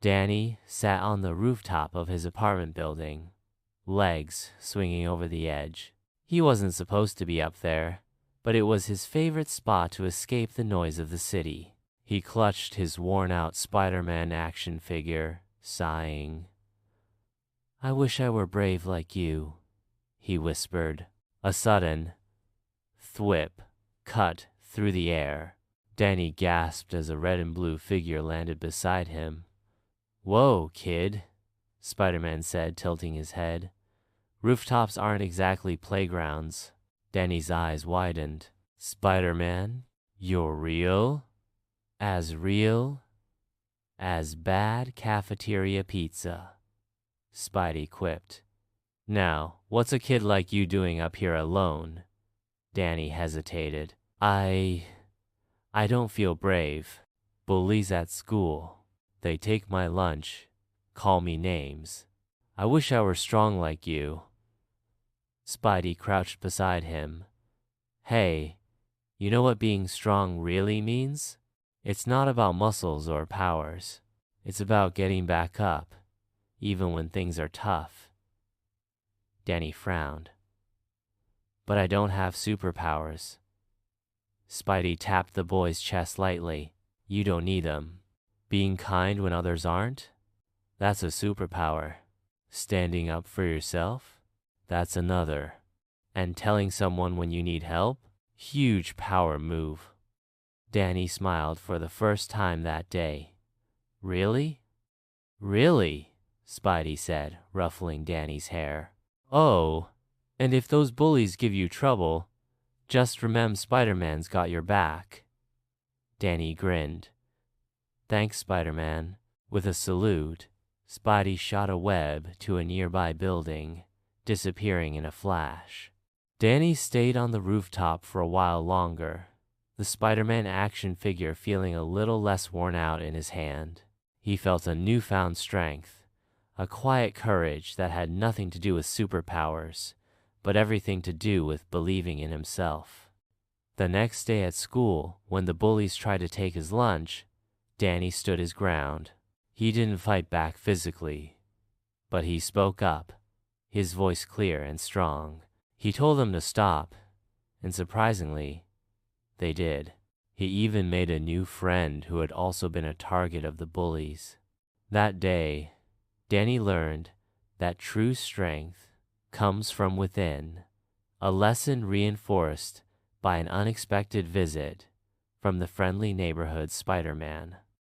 Danny sat on the rooftop of his apartment building, legs swinging over the edge. He wasn't supposed to be up there, but it was his favorite spot to escape the noise of the city. He clutched his worn-out Spider-Man action figure, sighing. "I wish I were brave like you," he whispered. A sudden thwip cut through the air. Danny gasped as a red and blue figure landed beside him. "Whoa, kid," Spider-Man said, tilting his head. "Rooftops aren't exactly playgrounds." Danny's eyes widened. "Spider-Man, you're real? Real as bad cafeteria pizza," Spidey quipped. "Now, what's a kid like you doing up here alone?" Danny hesitated. I don't feel brave. Bullies at school. They take my lunch, call me names. I wish I were strong like you." Spidey crouched beside him. "Hey, you know what being strong really means? It's not about muscles or powers. It's about getting back up, even when things are tough." Danny frowned. "But I don't have superpowers." Spidey tapped the boy's chest lightly. "You don't need them. Being kind when others aren't? That's a superpower. Standing up for yourself? That's another. And telling someone when you need help? Huge power move." Danny smiled for the first time that day. "Really?" "Really," Spidey said, ruffling Danny's hair. "Oh, and if those bullies give you trouble, just remember Spider-Man's got your back." Danny grinned. "Thanks, Spider-Man." With a salute, Spidey shot a web to a nearby building, disappearing in a flash. Danny stayed on the rooftop for a while longer, the Spider-Man action figure feeling a little less worn out in his hand. He felt a newfound strength, a quiet courage that had nothing to do with superpowers, but everything to do with believing in himself. The next day at school, when the bullies tried to take his lunch, Danny stood his ground. He didn't fight back physically, but he spoke up, his voice clear and strong. He told them to stop, and surprisingly, they did. He even made a new friend who had also been a target of the bullies. That day, Danny learned that true strength comes from within, a lesson reinforced by an unexpected visit from the friendly neighborhood Spider-Man.